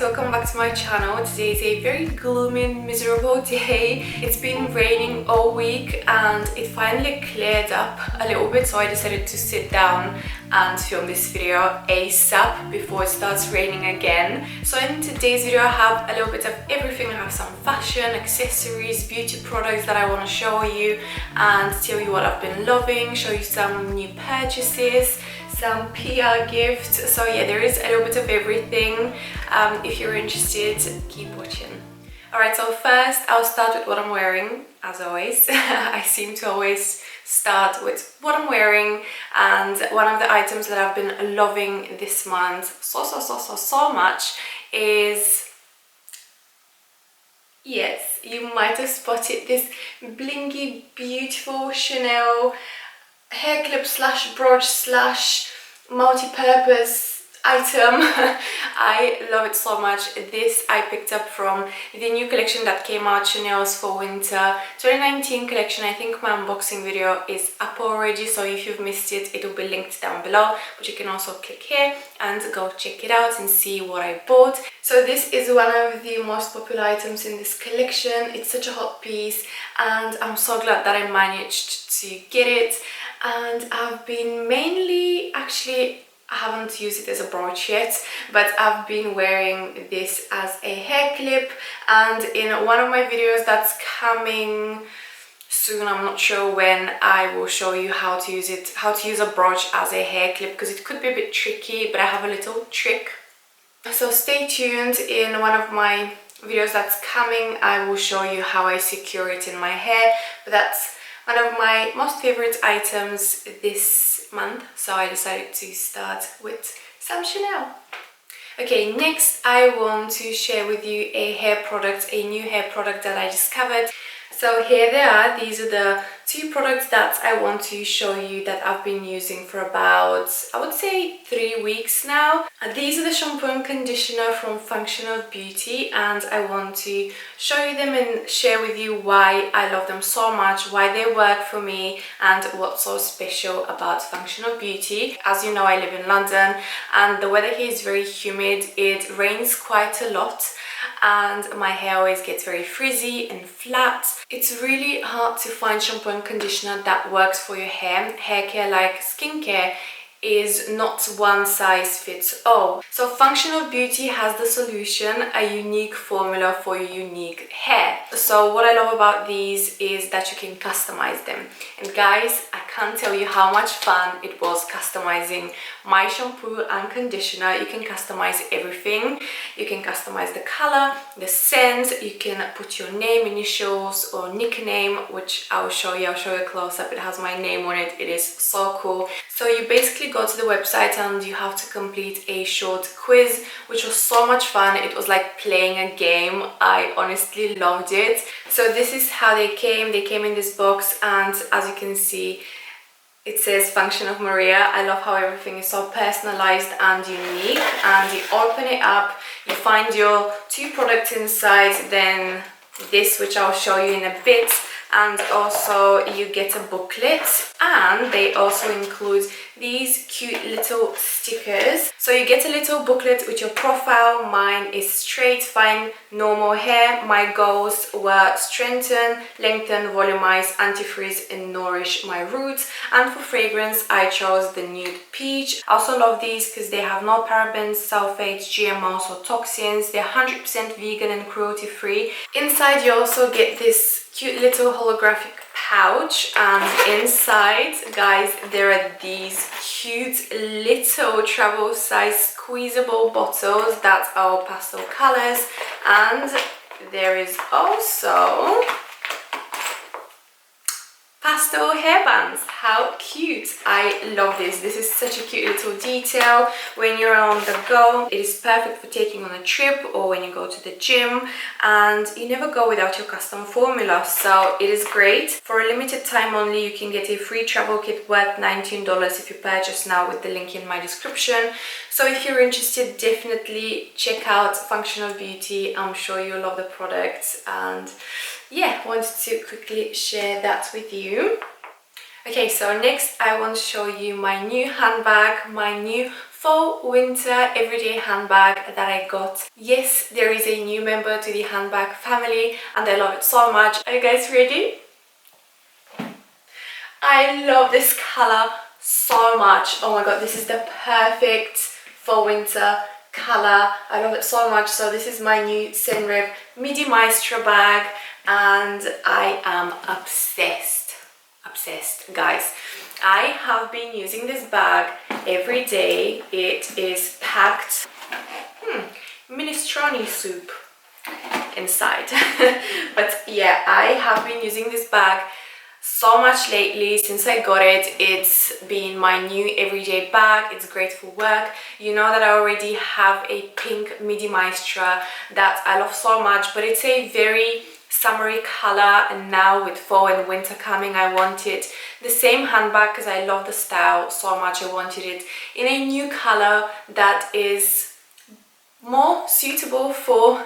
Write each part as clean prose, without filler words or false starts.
guys, welcome back to my channel. Today is a very gloomy and miserable day. It's been raining all week and it finally cleared up a little bit, so I decided to sit down and film this video ASAP before it starts raining again. So in today's video I have a little bit of everything. I have some fashion, accessories, beauty products that I want to show you and tell you what I've been loving, show you some new purchases, some PR gifts. So yeah, there is a little bit of everything. If you're interested, keep watching. Alright, so first I'll start with what I'm wearing, as always. I seem to always start with what I'm wearing, and one of the items that I've been loving this month so much is, yes, you might have spotted this blingy, beautiful Chanel hair clip slash brooch slash multi-purpose item. I love it so much. This I picked up from the new collection that came out, Chanel's for winter 2019 collection. I think my unboxing video is up already, so if you've missed it, it will be linked down below, but you can also click here and go check it out and see what I bought. So this is one of the most popular items in this collection. It's such a hot piece and I'm so glad that I managed to get it. And I've been mainly, actually I haven't used it as a brooch yet, but I've been wearing this as a hair clip, and in one of my videos that's coming soon, I'm not sure when, I will show you how to use it, how to use a brooch as a hair clip, because it could be a bit tricky, but I have a little trick. So stay tuned. In one of my videos that's coming, I will show you how I secure it in my hair, but that's one of my most favorite items this month, so I decided to start with some Chanel. Okay, next I want to share with you a hair product, a new hair product that I discovered. So here they are. These are the two products that I want to show you that I've been using for about, I would say, 3 weeks now. These are the shampoo and conditioner from Functional Beauty, and I want to show you them and share with you why I love them so much, why they work for me, and what's so special about Functional Beauty. As you know, I live in London and the weather here is very humid. It rains quite a lot and my hair always gets very frizzy and flat. It's really hard to find shampoo and conditioner that works for your hair. Hair care, like skincare, is not one size fits all. So Functional Beauty has the solution, a unique formula for your unique hair. So what I love about these is that you can customize them. And guys, I can't tell you how much fun it was customizing my shampoo and conditioner. You can customize everything. You can customize the color, the scent, you can put your name, initials or nickname, which I'll show you a close up. It has my name on it. It is so cool. So you basically go to the website and you have to complete a short quiz, which was so much fun. It was like playing a game. I honestly loved it. So this is how they came. They came in this box, and as you can see, it says Function of Maria. I love how everything is so personalized and unique. And you open it up, you find your two products inside, then this, which I'll show you in a bit, and also you get a booklet, and they also include these cute little stickers. So you get a little booklet with your profile. Mine is straight, fine, normal hair. My goals were strengthen, lengthen, volumize, anti-frizz and nourish my roots. And for fragrance, I chose the nude peach. I also love these because they have no parabens, sulfates, GMOs or toxins. They're 100% vegan and cruelty free. Inside you also get this cute little holographic pouch, and inside, guys, there are these cute little travel size squeezable bottles that are pastel colors, and there is also pastel hairbands. How cute! I love this. This is such a cute little detail when you're on the go. It is perfect for taking on a trip or when you go to the gym, and you never go without your custom formula, so it is great. For a limited time only, you can get a free travel kit worth $19 if you purchase now with the link in my description. So if you're interested, definitely check out Functional Beauty. I'm sure you'll love the products, and yeah, wanted to quickly share that with you. Okay, so next I want to show you my new handbag, my new fall winter everyday handbag that I got. Yes, there is a new member to the handbag family and I love it so much. Are you guys ready? I love this color so much. Oh my god, this is the perfect fall winter color. I love it so much. So this is my new Senrev Midi Maestro bag and I am obsessed guys. I have been using this bag every day. It is packed minestrone soup inside. But yeah, I have been using this bag so much lately. Since I got it, it's been my new everyday bag. It's great for work. You know that I already have a pink Midi Maestra that I love so much, but it's a very summery color, and now with fall and winter coming, I wanted the same handbag because I love the style so much. I wanted it in a new color that is more suitable for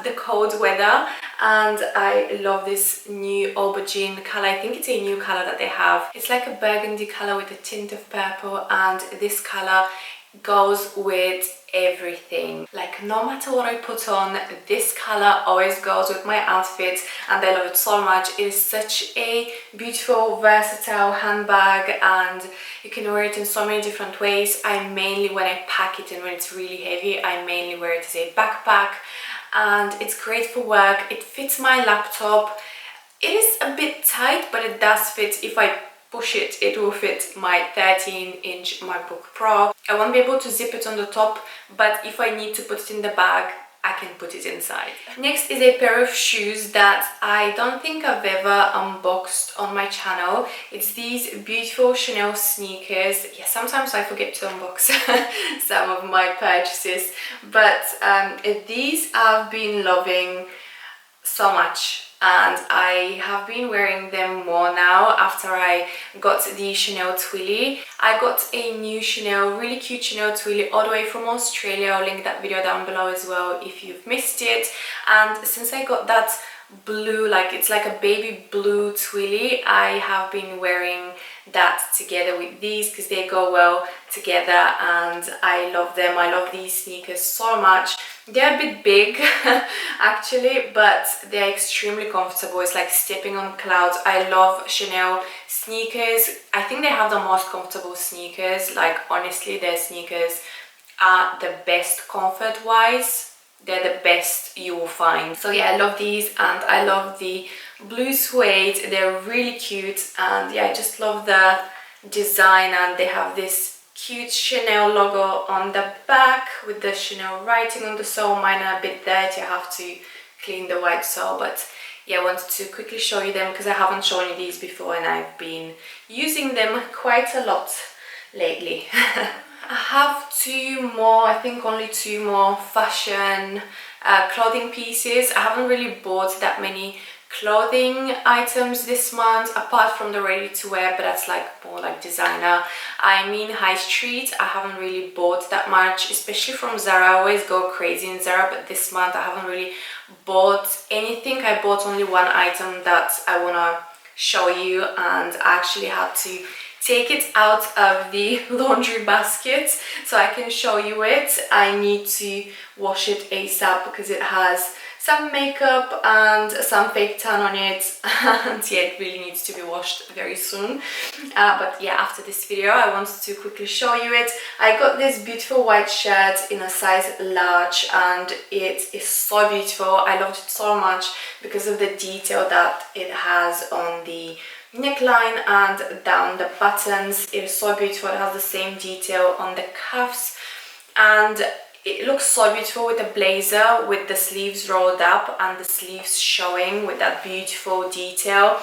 the cold weather, and I love this new aubergine color. I think it's a new color that they have. It's like a burgundy color with a tint of purple, and this color goes with everything. Like, no matter what I put on, this color always goes with my outfit and I love it so much. It is such a beautiful, versatile handbag and you can wear it in so many different ways. I mainly, when I pack it and when it's really heavy, I mainly wear it as a backpack, and it's great for work. It fits my laptop. It is a bit tight, but it does fit. If I push it, it will fit my 13-inch MacBook Pro. I won't be able to zip it on the top, but if I need to put it in the bag, I can put it inside. Next is a pair of shoes that I don't think I've ever unboxed on my channel. It's these beautiful Chanel sneakers. Yeah, sometimes I forget to unbox some of my purchases, but these I've been loving so much. And I have been wearing them more now after I got the Chanel Twilly. I got a new Chanel, really cute Chanel Twilly all the way from Australia. I'll link that video down below as well if you've missed it. And since I got that blue, like it's like a baby blue Twilly, I have been wearing that together with these because they go well together and I love them. I love these sneakers so much. They're a bit big actually, but they're extremely comfortable. It's like stepping on clouds. I love Chanel sneakers. I think they have the most comfortable sneakers. Like, honestly, their sneakers are the best comfort wise. They're the best you will find. So yeah, I love these and I love the blue suede. They're really cute and yeah, I just love the design, and they have this cute Chanel logo on the back with the Chanel writing on the sole. Mine are a bit dirty, I have to clean the white sole, but yeah, I wanted to quickly show you them because I haven't shown you these before and I've been using them quite a lot lately. I have two more, I think only two more fashion clothing pieces. I haven't really bought that many clothing items this month apart from the ready to wear, but that's like more like designer. I mean high street, I haven't really bought that much, especially from Zara. I always go crazy in Zara, but this month I haven't really bought anything. I bought only one item that I want to show you, and I actually had to take it out of the laundry basket so I can show you it. I need to wash it ASAP because it has some makeup and some fake tan on it, and yeah, it really needs to be washed very soon. But yeah, after this video I wanted to quickly show you it. I got this beautiful white shirt in a size large and it is so beautiful. I loved it so much because of the detail that it has on the neckline and down the buttons. It is so beautiful. It has the same detail on the cuffs and it looks so beautiful with a blazer with the sleeves rolled up and the sleeves showing with that beautiful detail.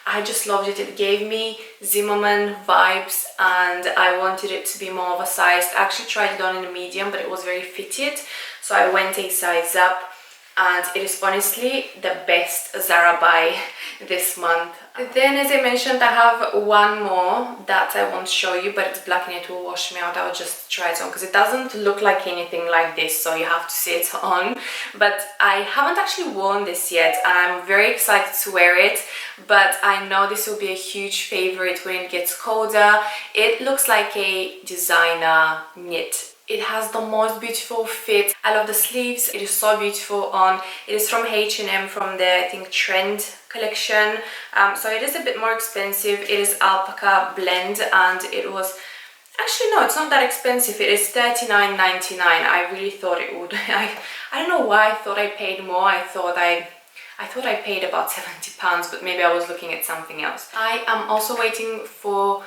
I just loved it. It gave me Zimmerman vibes and I wanted it to be more oversized. I actually tried it on in a medium, but it was very fitted, so I went a size up and it is honestly the best Zara buy this month. Then, as I mentioned, I have one more that I won't show you, but it's black and it will wash me out. I'll just try it on because it doesn't look like anything like this, so you have to see it on. But I haven't actually worn this yet, and I'm very excited to wear it, but I know this will be a huge favorite when it gets colder. It looks like a designer knit. It has the most beautiful fit. I love the sleeves. It is so beautiful on. It is from H&M, from the, I think, Trend collection. So it is a bit more expensive. It is alpaca blend, and it was, actually no, it's not that expensive. It is $39.99. I really thought it would. I don't know why I thought I paid more. I thought I paid about £70, but maybe I was looking at something else. I am also waiting for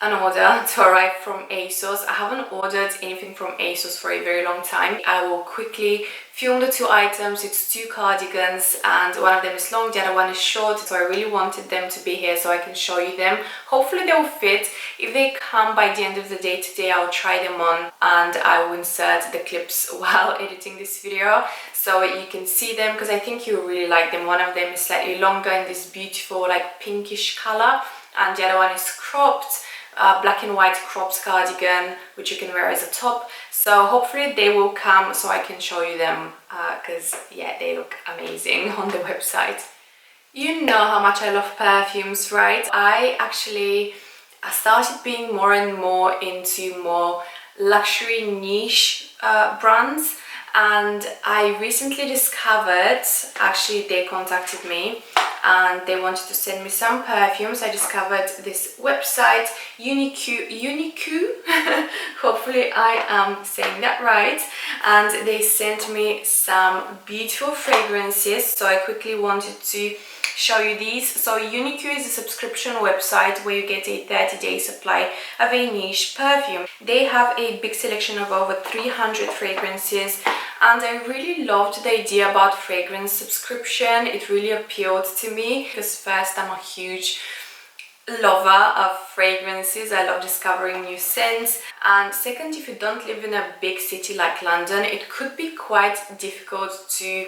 an order to arrive from ASOS. I haven't ordered anything from ASOS for a very long time. I will quickly film the two items. It's two cardigans, and one of them is long, the other one is short, so I really wanted them to be here so I can show you them. Hopefully they will fit. If they come by the end of the day today, I'll try them on and I will insert the clips while editing this video so you can see them, because I think you'll really like them. One of them is slightly longer in this beautiful like pinkish color, and the other one is cropped. Black and white cropped cardigan, which you can wear as a top. So hopefully they will come so I can show you them, because yeah, they look amazing on the website. You know how much I love perfumes, right? I started being more and more into more luxury niche brands, and I recently discovered, actually they contacted me and they wanted to send me some perfumes. I discovered this website, Unique, hopefully I am saying that right, and they sent me some beautiful fragrances, so I quickly wanted to show you these. So Unique is a subscription website where you get a 30-day supply of a niche perfume. They have a big selection of over 300 fragrances, and I really loved the idea about fragrance subscription. It really appealed to me because first, I'm a huge lover of fragrances. I love discovering new scents, and second, if you don't live in a big city like London, it could be quite difficult to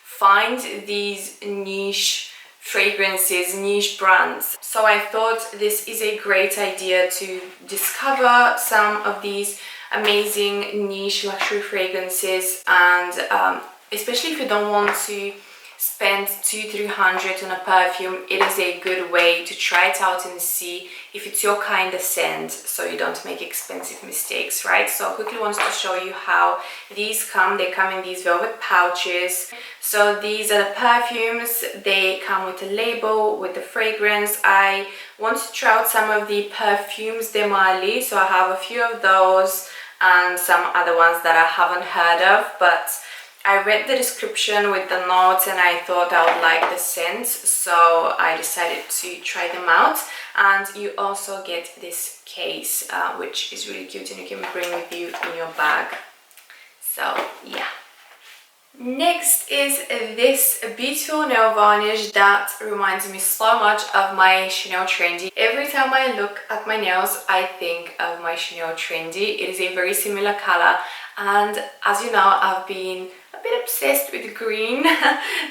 find these niche fragrances, niche brands. So I thought this is a great idea to discover some of these amazing niche luxury fragrances, and especially if you don't want to spend $200-300 on a perfume, it is a good way to try it out and see if it's your kind of scent, so you don't make expensive mistakes, right? So I quickly wanted to show you how these come. They come in these velvet pouches. So these are the perfumes. They come with a label with the fragrance. I want to try out some of the perfumes de Marly, so I have a few of those and some other ones that I haven't heard of, but I read the description with the notes and I thought I would like the scents, so I decided to try them out. And you also get this case, which is really cute, and you can bring with you in your bag. So yeah. Next is this beautiful nail varnish that reminds me so much of my Chanel Trendy. Every time I look at my nails, I think of my Chanel Trendy. It is a very similar color, and as you know, I've been a bit obsessed with green.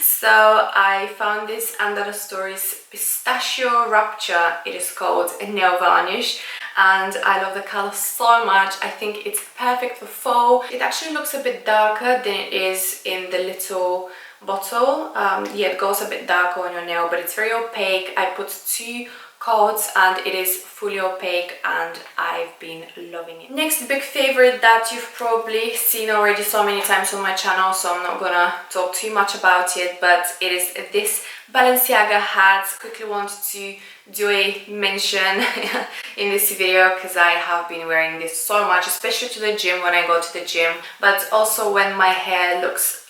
So I found this under the Stories Pistachio Rapture, it is called, a nail varnish, and I love the color so much. I think it's perfect for fall. It actually looks a bit darker than it is in the little bottle. Yeah, it goes a bit darker on your nail, but it's very opaque. I put 2 coats and it is fully opaque, and I've been loving it. Next big favorite that you've probably seen already so many times on my channel, so I'm not gonna talk too much about it, but it is this Balenciaga hat. Quickly wanted to do a mention in this video because I have been wearing this so much, especially to the gym when I go to the gym, but also when my hair looks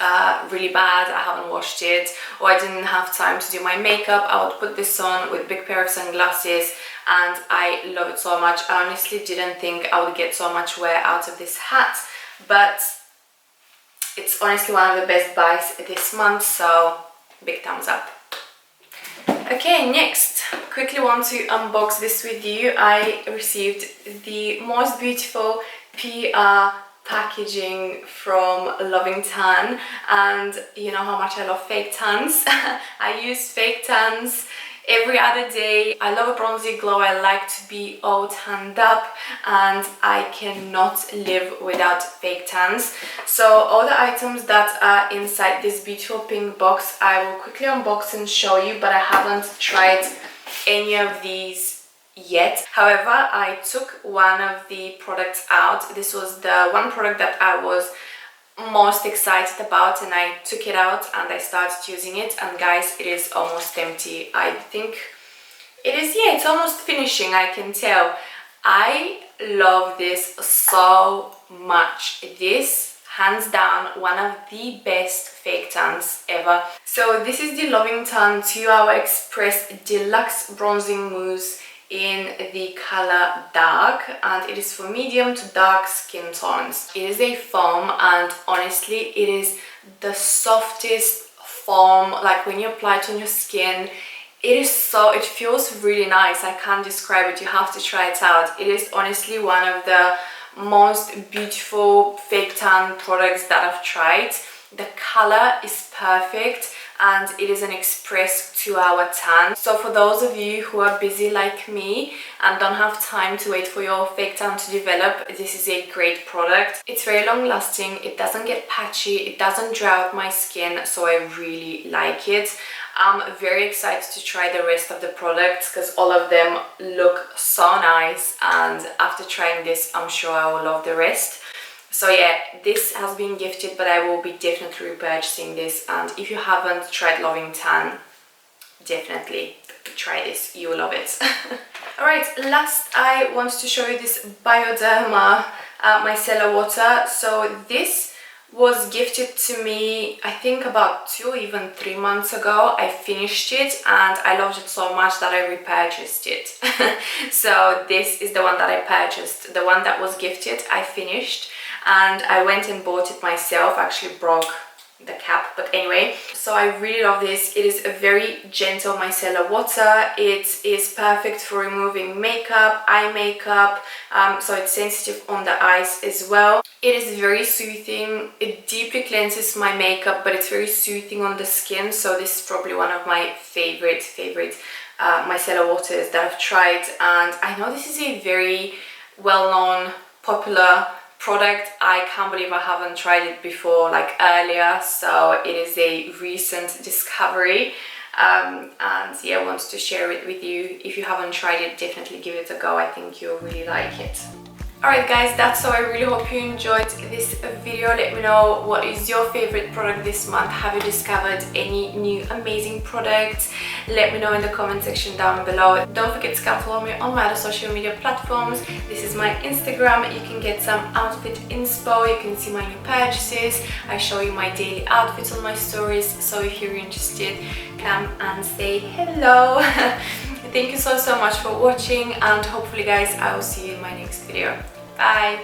really bad, I haven't washed it, or I didn't have time to do my makeup, I would put this on with a big pair of sunglasses, and I love it so much. I honestly didn't think I would get so much wear out of this hat, but it's honestly one of the best buys this month, so big thumbs up. Okay, next, quickly want to unbox this with you. I received the most beautiful PR packaging from Loving Tan, and you know how much I love fake tans. I use fake tans every other day. I love a bronzy glow. I like to be all tanned up, and I cannot live without fake tans. So all the items that are inside this beautiful pink box, I will quickly unbox and show you, but I haven't tried any of these yet. However, I took one of the products out. This was the one product that I was most excited about, and I took it out and I started using it, and guys, it is almost empty. I think it is, yeah, it's almost finishing, I can tell. I love this so much. This, hands down, one of the best fake tans ever. So this is the Loving Tan 2 Hour Express Deluxe Bronzing Mousse in the color dark, and it is for medium to dark skin tones. It is a foam, and honestly it is the softest foam. Like when you apply it on your skin, it feels really nice. I can't describe it, you have to try it out. It is honestly one of the most beautiful fake tan products that I've tried. The color is perfect, and it is an express 2-hour tan. So for those of you who are busy like me and don't have time to wait for your fake tan to develop, this is a great product. It's very long lasting, it doesn't get patchy, it doesn't dry out my skin, so I really like it. I'm very excited to try the rest of the products because all of them look so nice, and after trying this, I'm sure I will love the rest. So yeah, this has been gifted, but I will be definitely repurchasing this, and if you haven't tried Loving Tan, definitely try this, you will love it. Alright, last I want to show you this Bioderma micellar water. So this was gifted to me, I think about 2 or even 3 months ago. I finished it and I loved it so much that I repurchased it. So this is the one that I purchased. The one that was gifted, I finished, and I went and bought it myself. Actually broke the cap, but anyway, so I really love this. It is a very gentle micellar water. It is perfect for removing makeup, eye makeup, so it's sensitive on the eyes as well. It is very soothing. It deeply cleanses my makeup, but it's very soothing on the skin. So this is probably one of my favorite micellar waters that I've tried, and I know this is a very well-known, popular product. I can't believe I haven't tried it before, like earlier, so it is a recent discovery, and yeah, I wanted to share it with you. If you haven't tried it, definitely give it a go. I think you'll really like it. Alright guys, that's all. I really hope you enjoyed this video. Let me know what is your favorite product this month. Have you discovered any new amazing products? Let me know in the comment section down below. Don't forget to follow me on my other social media platforms. This is my Instagram. You can get some outfit inspo. You can see my new purchases. I show you my daily outfits on my stories. So if you're interested, come and say hello. Thank you so much for watching, and hopefully guys, I will see you in my next video. Bye!